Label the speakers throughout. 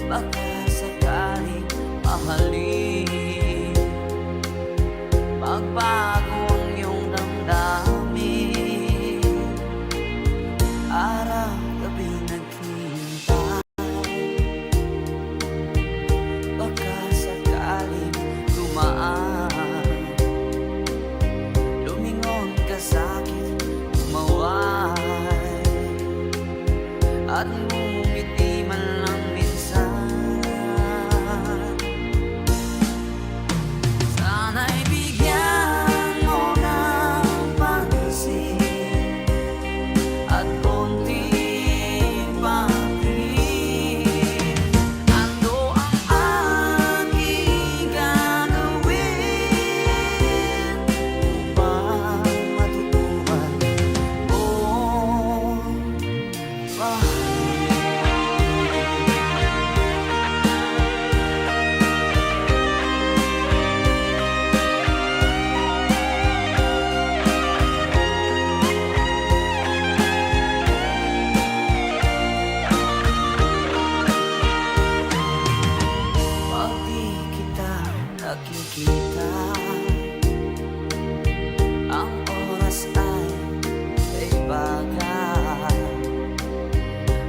Speaker 1: baka sakaling mahalin, magbago ang iyong damdamin. Araw-gabi naghihintay, baka sakaling dumaan, lumingon ka sa'kin, umaway, at ngumiti man lang minsan. Sana'y bigyan mo ng pansin at konting patingin. Ano ang aking gagawin upang matutuhan mo mahalin? Pag di kita nakikita, ang oras ay kaibagan.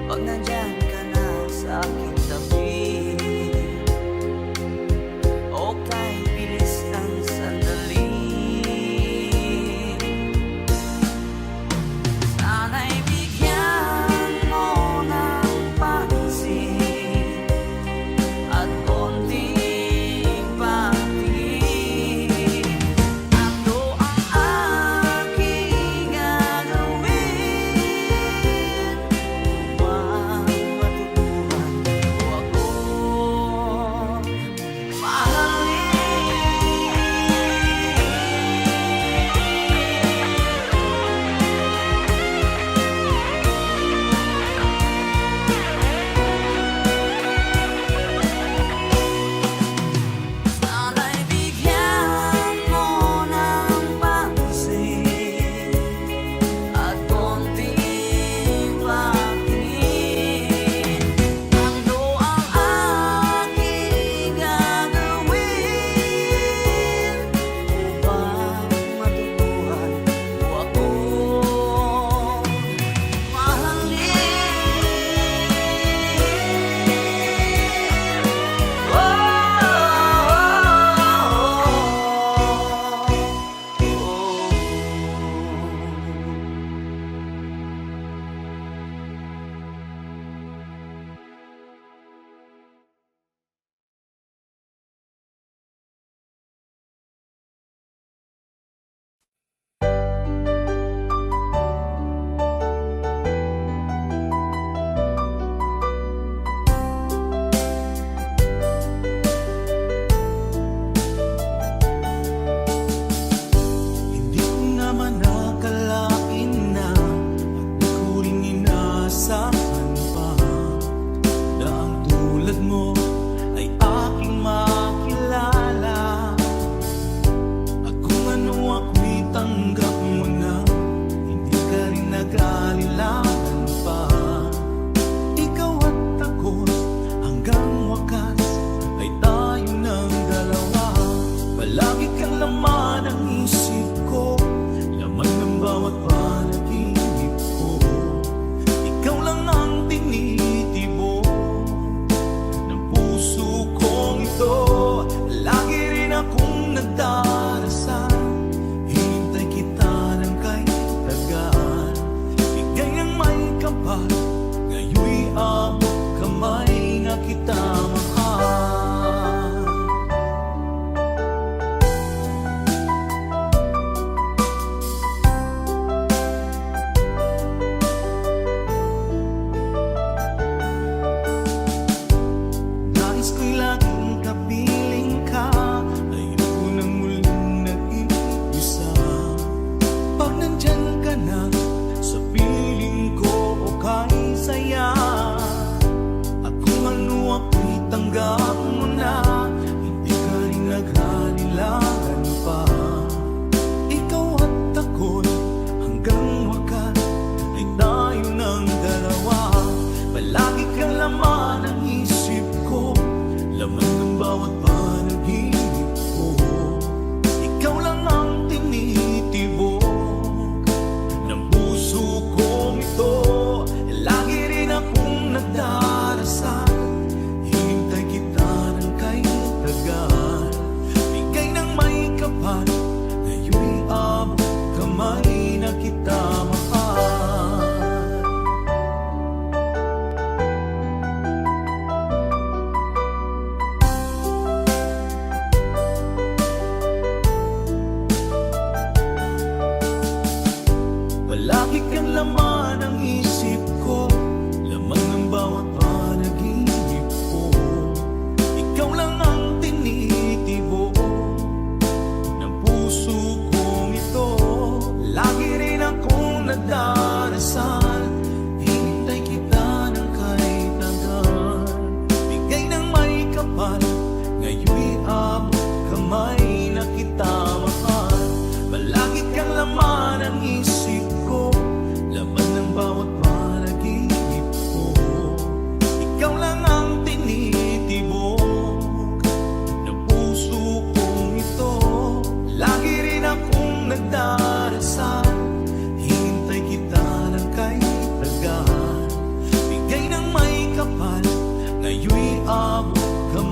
Speaker 1: Pag nandyan ka na sa aking tabi, o kahit bilis ng sandali, sana'y bigyan mo ng pansin at konting patingin. Ano ang aking gagawin upang matutuhan mo ako mahalin? Sana'y bigyan mo ng pansin at konting patingin. Ano ang aking gagawin upang matutuhan mo ako mahalin? Hindi ko naman akalain na at di ko rin inaasahan pa na ang tulad mo ay aking makilala. At kung ano ako'y tanggap mo na, hindi ka rin nag-alilangan pa. Ikaw at ako hanggang wakas ay tayo ng dalawa. Palagi kang laman ng isip ko, laman ng bawat panaginip ko. Ikaw lang ang tinitibo ng puso kong ito. Lagi rin akong nagdarasal, hinintay kita ng kahit tagal. Bigay ng may kapal, ngayon'y abot kamay na kita mahal. Nais ko'y laging kapiling ka, ayun ko nang muling nag-iisa. Pag nandyan ka na sa piling ko, okay saya. At kung ano ako'y tanggap mo na, hindi ka rin nag-alilangan pa. Ikaw at ako'y hanggang wakas ay tayo ng dalawa. Palagi kang laman ng isip ko,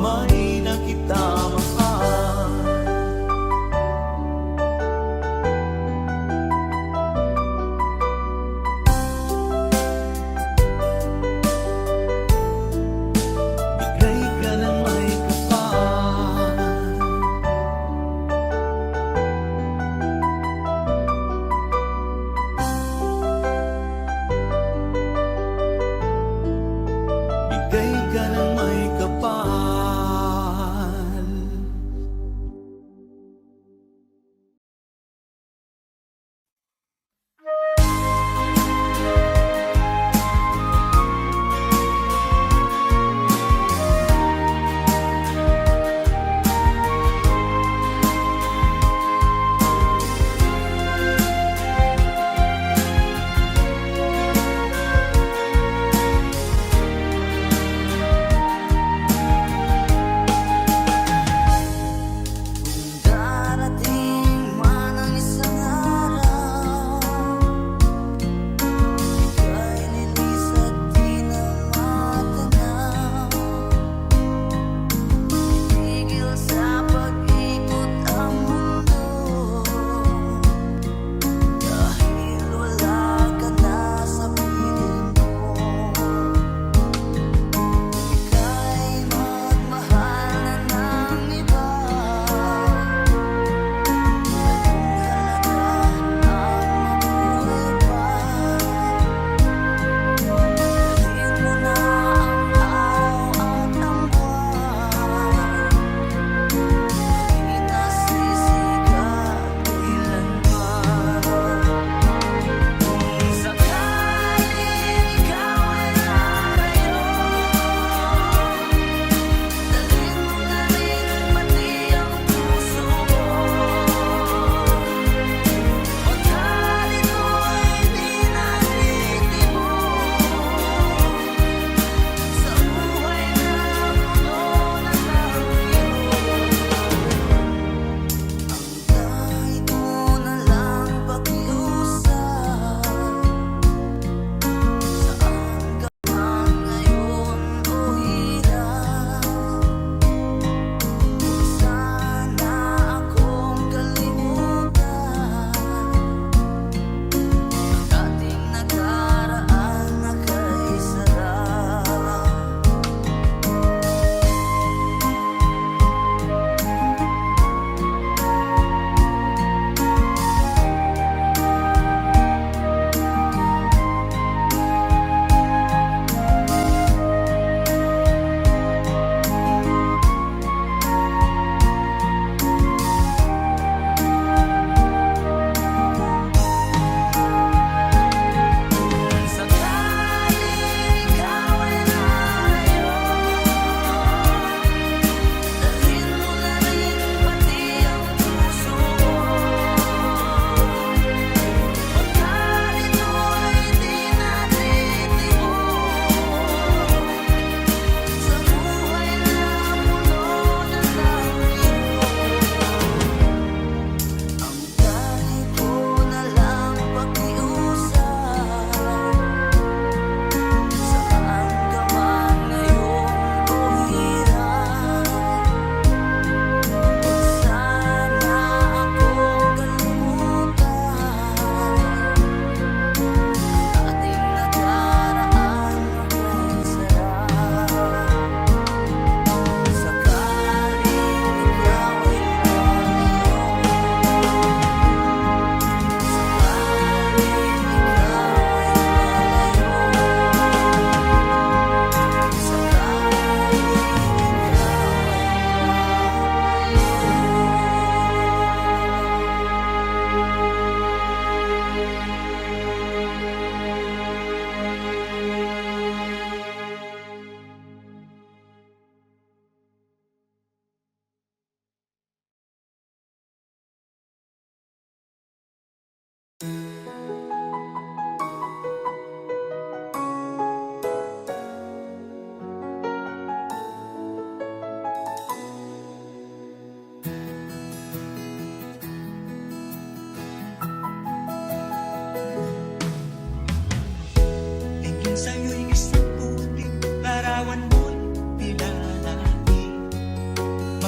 Speaker 2: kamay na kita mahal. Bigay ka ng may kapal. Bigay ka ng may kapal.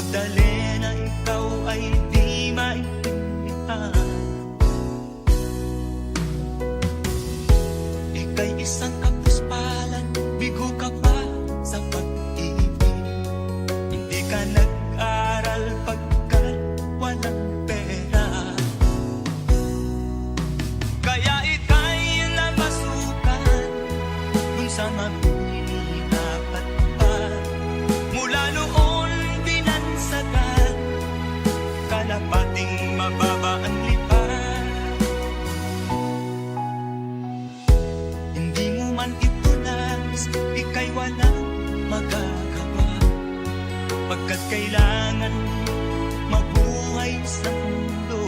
Speaker 2: Magdalena, ikaw ay di maintindihan. Ika'y isang kapuspalan, bigo ka pa sa pag-ibig. Hindi ka nag-aral pagkat walang pera. Kaya ika'y namasukan kung sa mabinilapat pa. Mula noon binansagan, kalapating mababa ang lipan. Hindi mo man ito nais, ika'y walang magagawa, pagkat kailangan mabuhay sa mundo.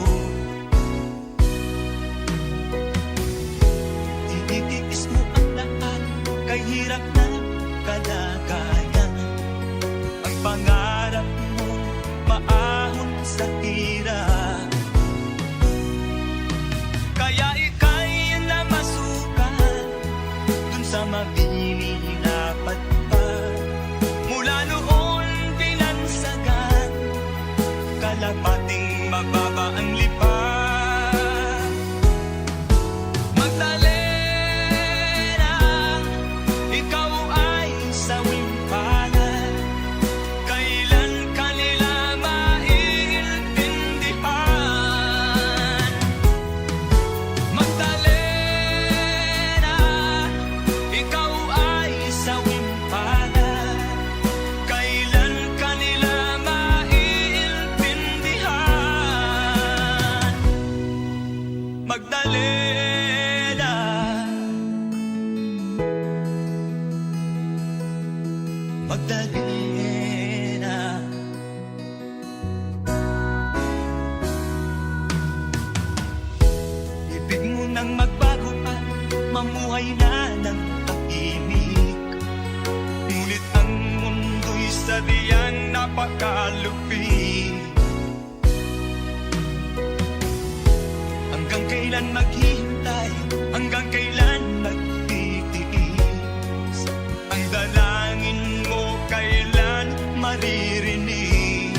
Speaker 2: Tinitiis mo ang lahat, kay hirap na kalagayan. Ang pangarap mo, maahon sa hirap. Kaya ika'y namasukan dun sa mabinilapat pa. Mula noon binansagan, kalapating mababa ang lipan. Magdalena, ikaw ay sawing palad. Kailan kanila maiintindihan? Magdalena, ikaw ay sawing palad. Kailan kanila maiintindihan? Magdalena, Magdalena. Ibig mo nang magbago at mamuhay na ng tahimik. Ngunit ang mundo'y sadyang napakalupit. Hanggang kailan maghihintay? Hanggang kailan magtitiis? Ang dalangin mo kailan maririnig?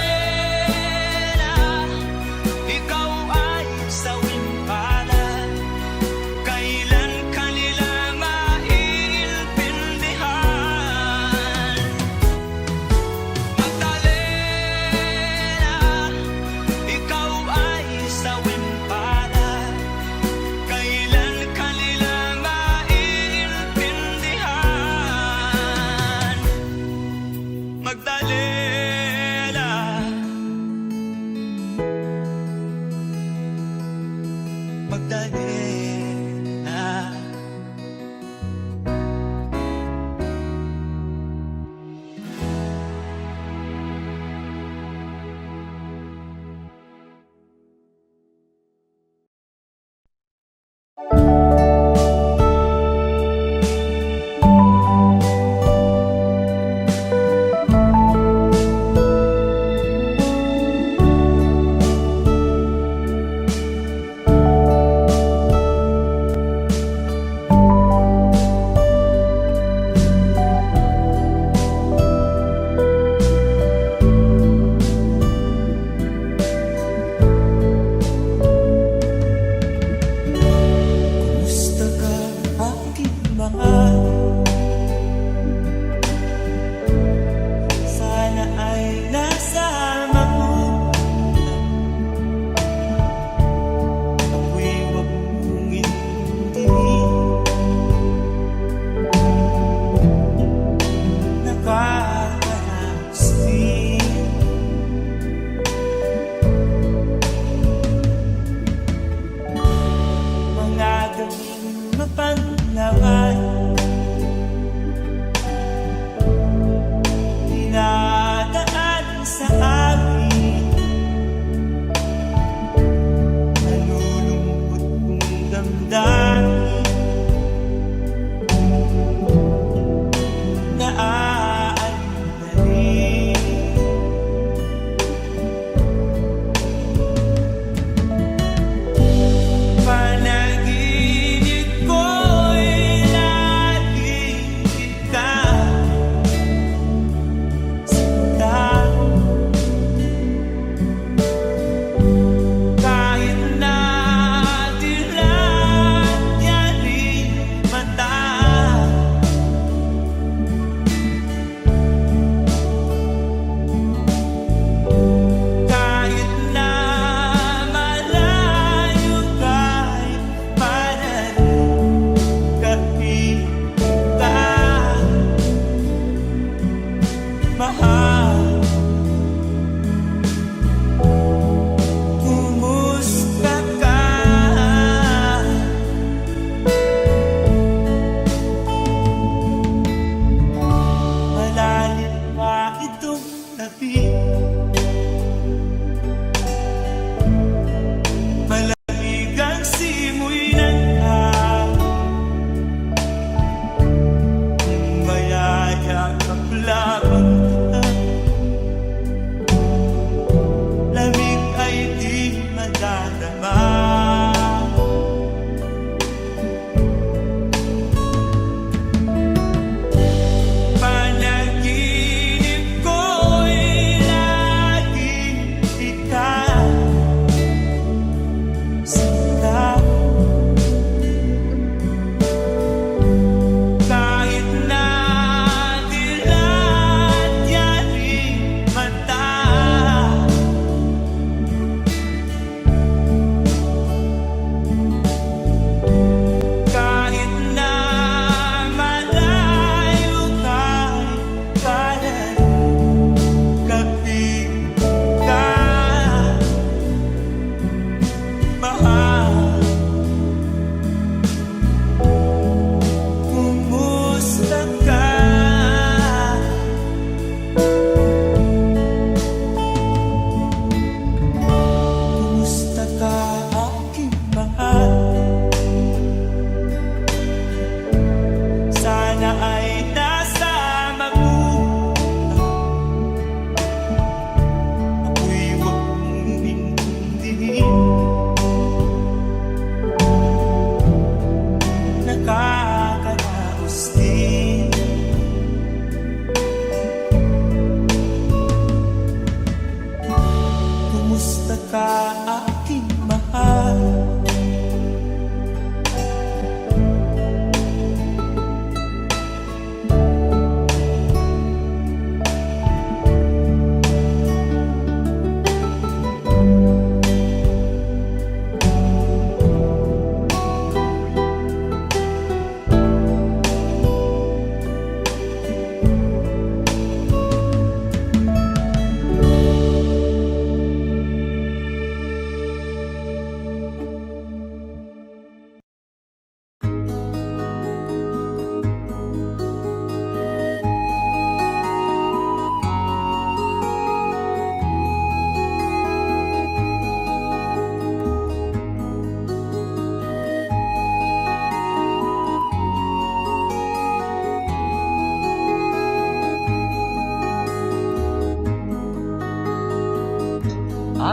Speaker 2: Magdalena, ikaw ay sawing palad. Kailan kanila maiintindihan? Magdalena, ikaw ay sawing palad. Kailan kanila maiintindihan? Magdalena, Magdalena.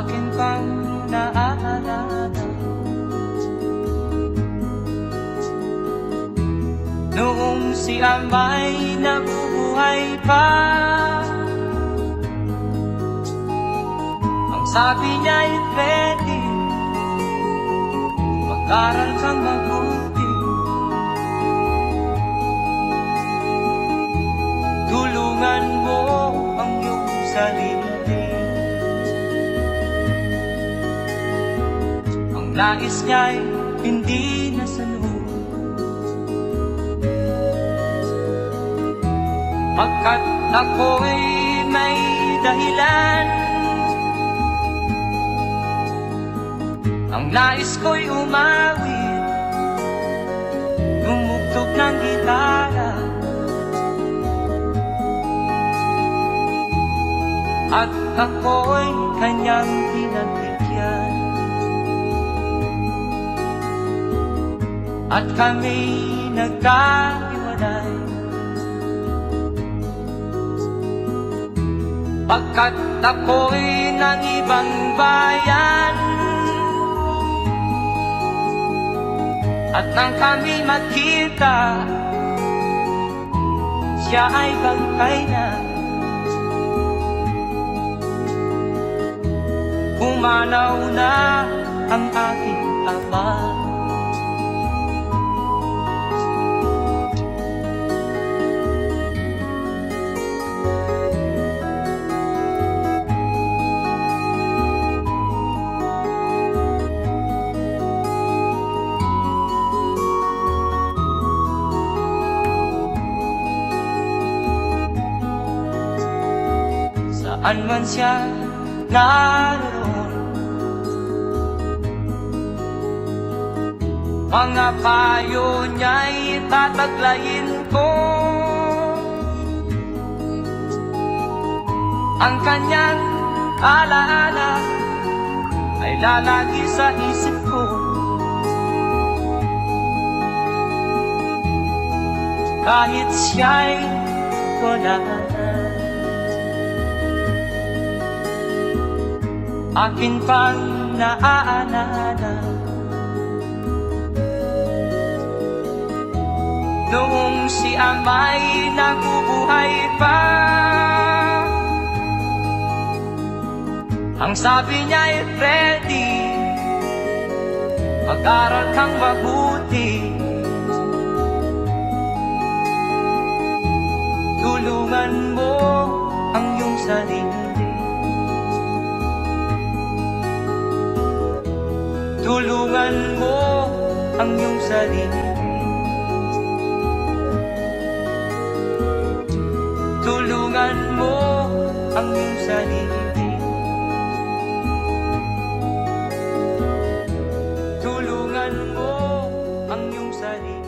Speaker 1: akin pang naaalala. Noong si Amay nabubuhay pa, ang sabi niya ay Freddy, mag-aral kang mabuti, tulungan mo ang iyong sarili. Ang nais niya'y hindi nasunod, pagkat ako'y may dahilan. Ang nais ko'y umawit, tumugtog ng gitara, at ako'y kanyang pinagbigyan. At kami nagkahiwalay, pagkat ako'y ng ibang bayan. At nang kami magkita, siya ay bangkay na. Pumanaw na ang aking ama. Saan man siya naroon, mga payo niya'y tataglayin ko. Ang kanyang alaala ay lalagi sa isip ko. Kahit siya'y wala na, akin pang naaalala. Noong si Amay nabubuhay pa, ang sabi niya ay Freddy, mag-aral kang mabuti, tulungan mo ang iyong sarili. Tulungan mo ang iyong sarili. Tulungan mo ang iyong sarili. Tulungan mo ang iyong sarili.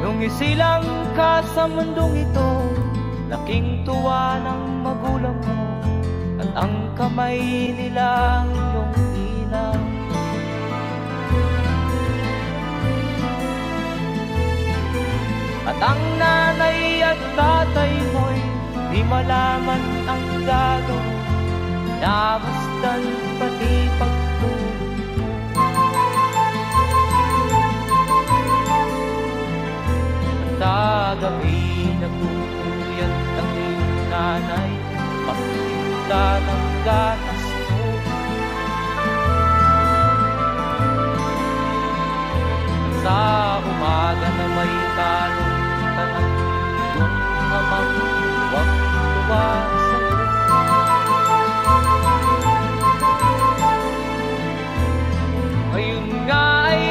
Speaker 1: Nung isilang ka sa mundong ito, laking tuwa ng magulang mo, at ang kamay nila ang iyong ilaw. At ang nanay at tatay mo'y di malaman ang gagawin, namasdan pati pagtulog. Sa gabi nagpupuyat ang iyong nanay, pagtinda ng gatas mo. Sa umaga na may kalungkutan ang iyong amang huwag tuwa sa'yo. Ngayon nga ay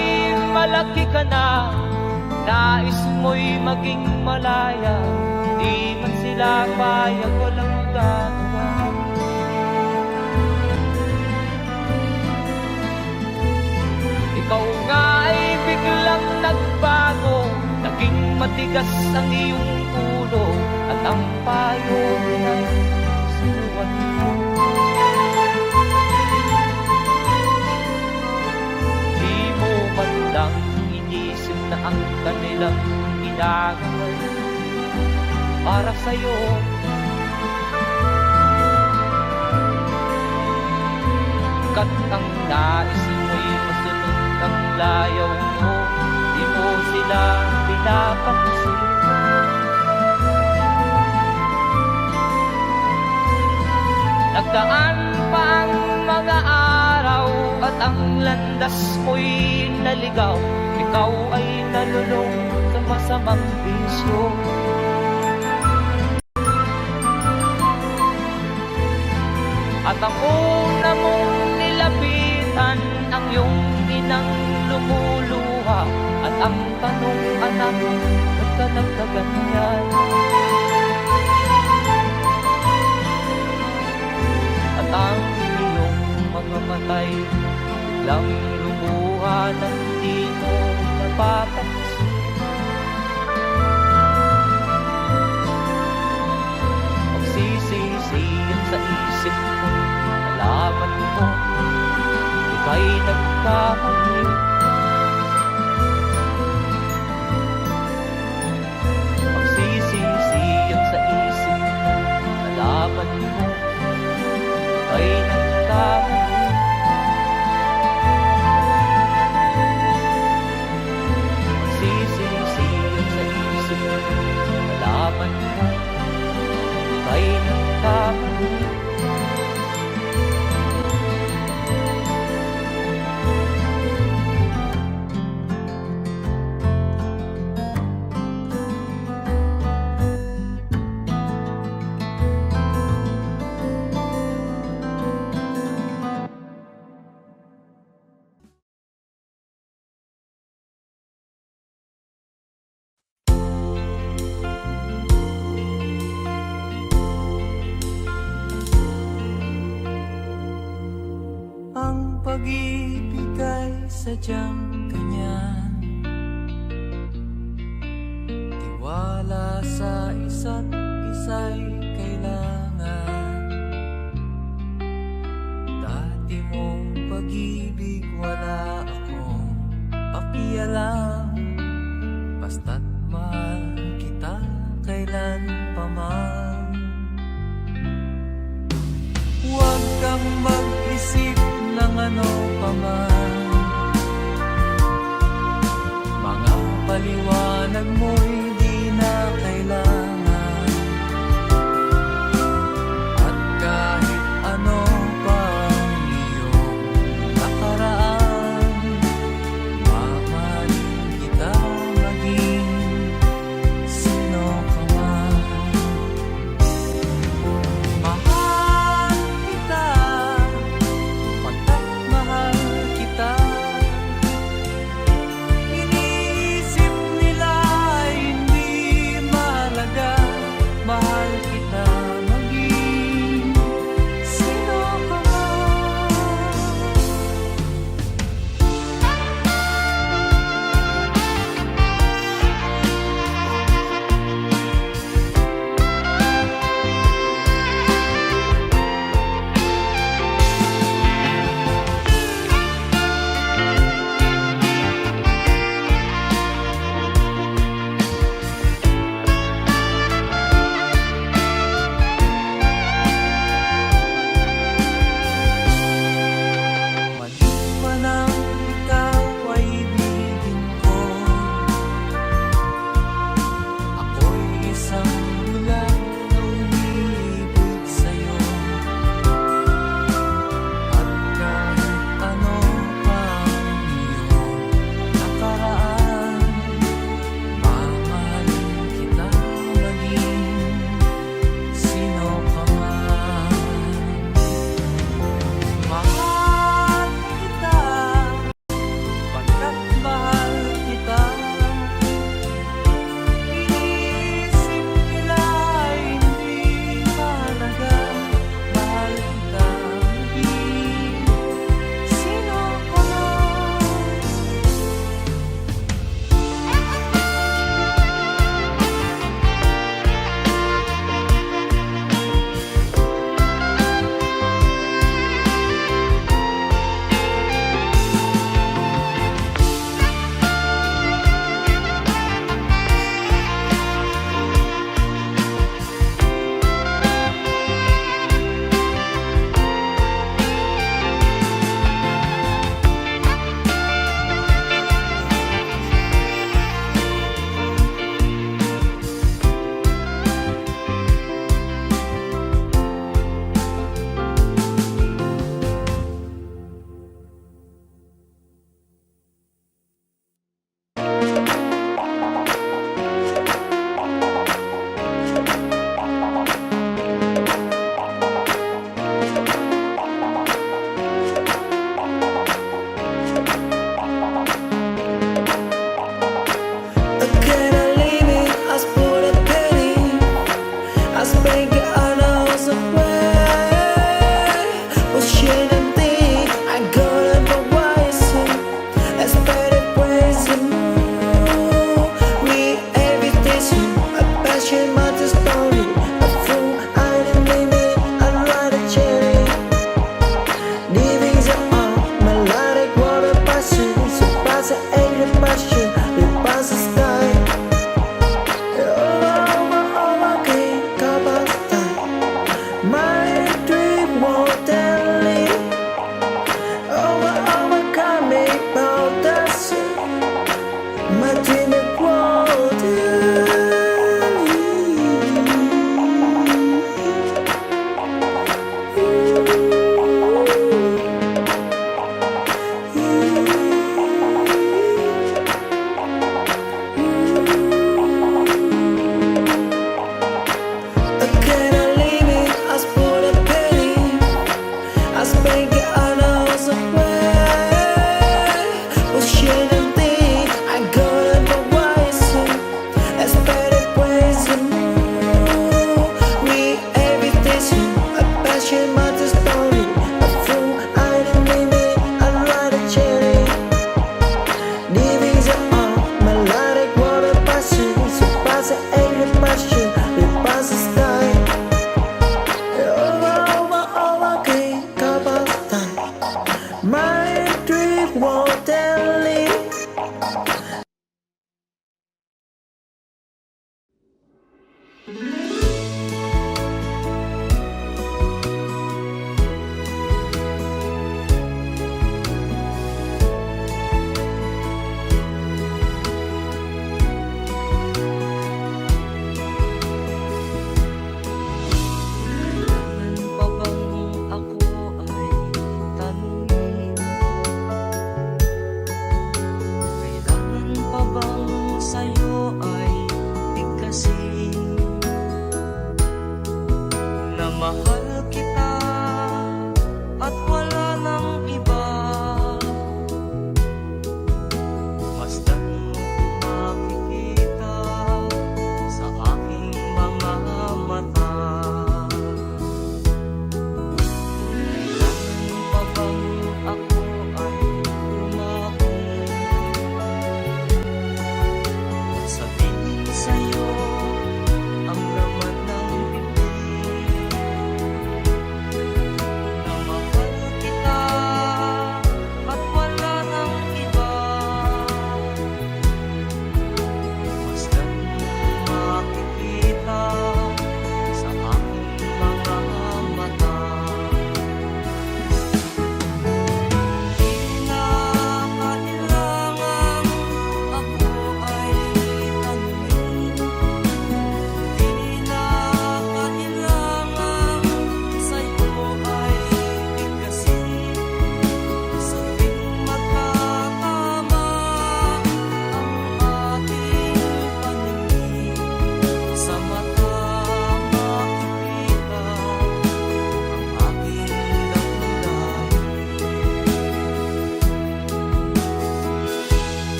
Speaker 1: malaki ka na, nais mo'y maging malaya, Di man sila payag, walang magagawa. Ikaw nga ay biglang nagbago, naging matigas ang iyong ulo, at ang payo ay sinuwan mo. Di mo man lang inisip na ang kanilang ginagawa para sa'yo. Kat ang nais mo'y masunod ang layaw mo, di mo sila pinapansin. Nagdaan pa ang mga araw at ang landas mo'y naligaw. Ikaw ay nalulong sa masamang bisyo. At ang una mong nilapitan ang iyong inang lumuluha. At ang tanong, anak, ba't ka nagkaganyan? At ang iyong mga matay biglang lumuha nang di mo napapansin. Magsisisiyan sa isip mo, nalaman mo ika'y nagkamali. Magsisisiyan sa isip mo, nalaman mo ika'y nagkamali. Magsisisiyan sa isip mo, nalaman mo ika'y nagkamali.
Speaker 2: Ang pag-ibig ay sadyang ganyan, tiwala sa isa't isa'y kailangan. Dati mong pag-ibig wala akong pakialam, basta't mahal kita kailan pa man. Huwag kang mag-isip ng ano pa man, mga paliwanag mo'y di na kailangan. At kahit ano pa ang iyong nakaraan, mamahalin kita maging sino ka man. Mahal kita, pagkat mahal kita.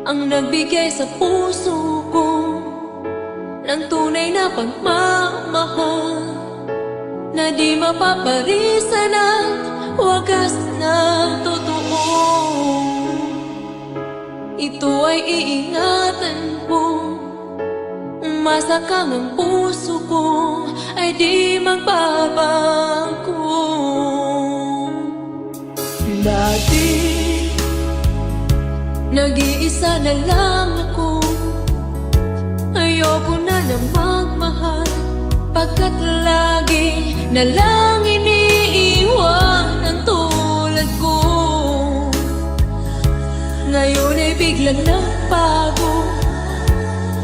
Speaker 3: ang nagbigay sa puso ko ng tunay na pagmamahal na di mapaparisan at wagas na totoo. Ito ay iingatan ko, masakang ang puso ko ay di magbabago. Dati, nag-iisa na lang ako, ayoko na na magmahal, pagkat lagi na lang iniiwan ang tulad ko. Ngayon ay biglang nagbago,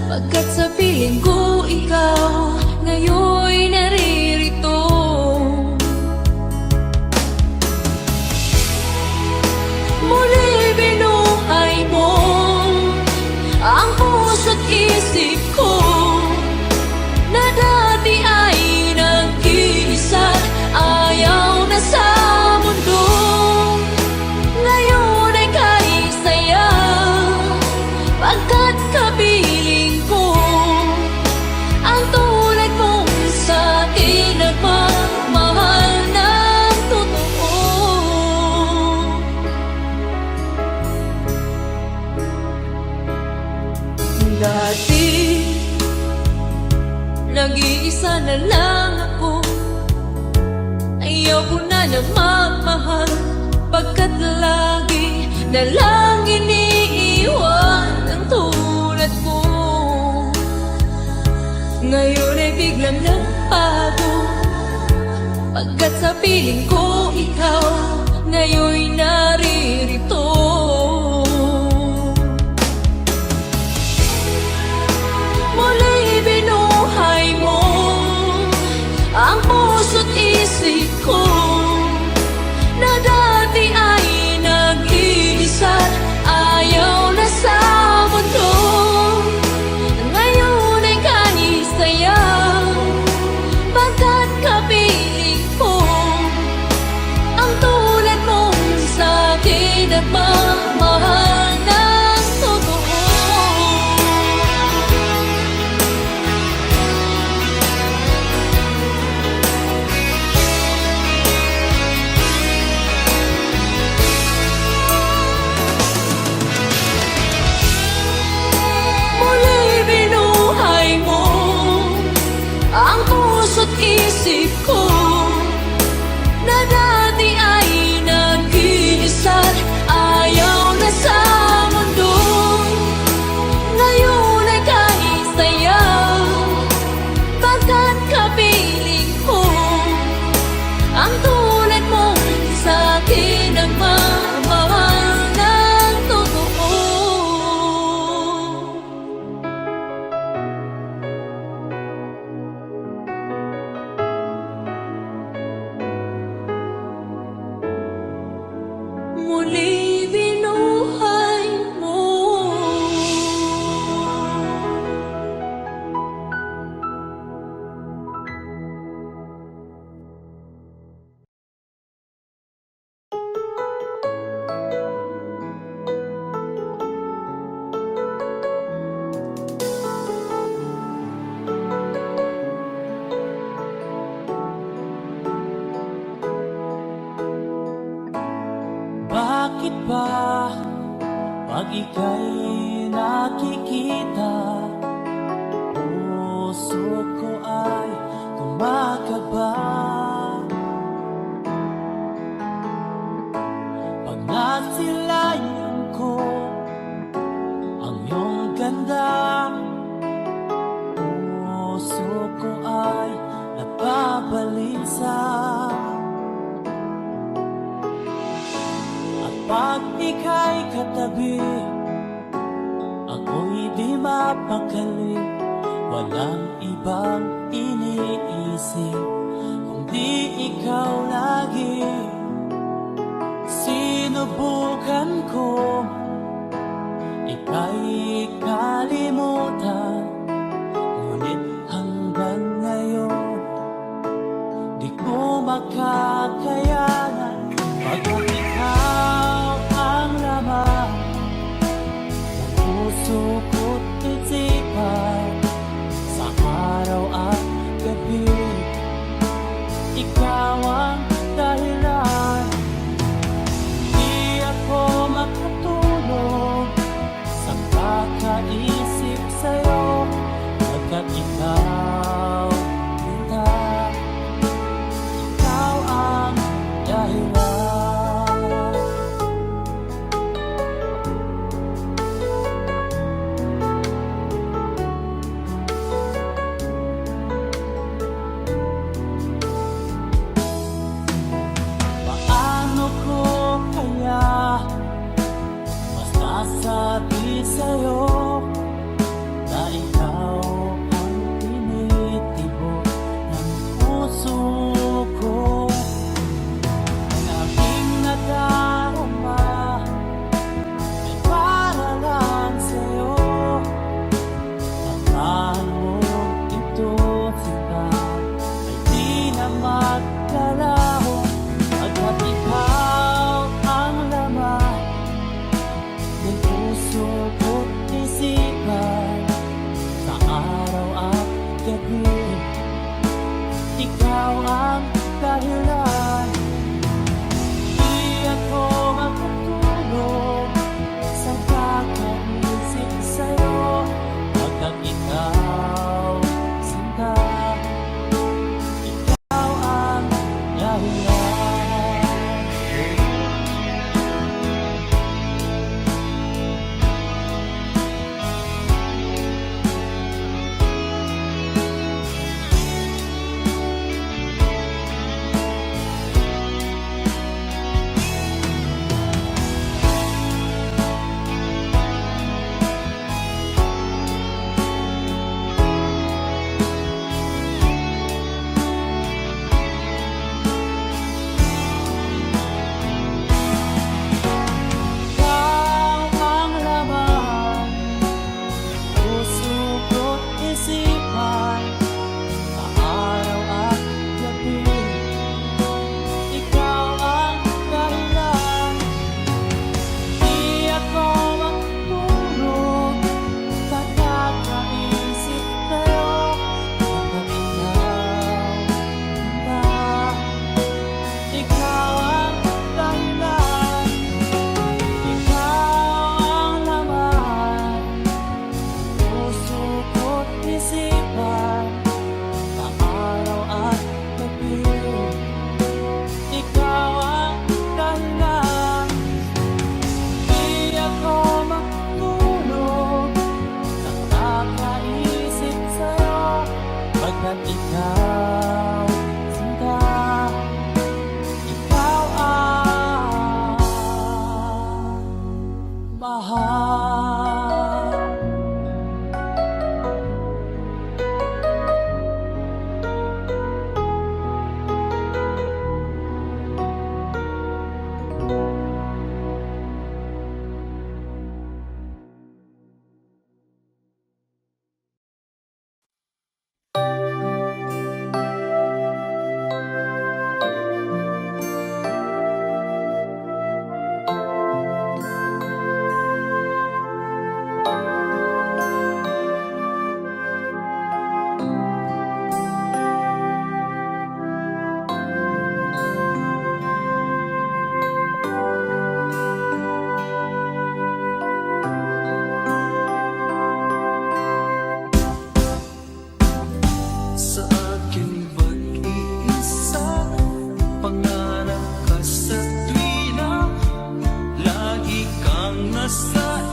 Speaker 3: pagkat sa piling ko ikaw ngayon'y naririto. Muli binuhay mo ang puso't isip ko na dati ay nag-iisa, ayaw na sa mundo. Ngayon ay kahit saya, pagkat kapiling ko ang tulad mong sa'kin nagmamahal ng totoo. Dati, nag-iisa na lang ako, ayaw ko na na magmahal, pagkat lagi na lang iniiwan ang tulad ko. Ngayon ay biglang nagbago, pagkat sa piling ko ikaw ngayon'y naririto. Muli binuhay mo ang puso't isip ko na dati ay nag-iisa, ayaw na sa mundo. Ngayon ay kahit saya, pagkat kapiling ko ang tulad mong sa'kin nagmamahal ng totoo. Muli binuhay mo ang puso't isip ko na dati ay nag-iisa, ayaw na sa mundo. Ngayon ay kahit saya, pagkat kapiling ko ang tulad mong sa'kin nagmamahal ng totoo. Muli binuhay mo.
Speaker 2: Bakit ba pag ika'y nakikita, puso ko ay kumakaba? Pag nasilayan ko ang iyong ganda, puso ko ay nababalisa. Pag ika'y katabi, ako'y di mapakali, walang ibang iniisip kundi ikaw lagi. Sinubukan ko ika'y kalimutan, ngunit hanggang ngayon di ko makakayanan. Pagkat ikaw ang laman ng Sinasabi sa'yo na ikaw ang tinitibok ng puso ko. Ang aking nadarama ay para lang sa'yo. Akala mo ito sila ay di na maglalaho, pagkat ikaw ang laman ng puso ko't isipan sa araw at gabi. Ikaw ang dahilan, di ako makatulog sa kakaisip sa'yo, pagkat ikaw sinta, ikaw ang dahilan. Ikaw ang laman, puso ko't isipan sa araw at gabi. Ikaw ang dahilan, di ako matulog sa kakaisip sa'yo, pagkat ikaw ang dahilan. Ikaw ang laman, puso ko't isipan sa araw at gabi. Ikaw ang dahilan, di ako matulog sa kakaisip sa'yo, pagkat ikaw sinta, ikaw ang mahal.
Speaker 4: Sa aking pag-iisa, pangarap ka sa tuwina, lagi kang nasa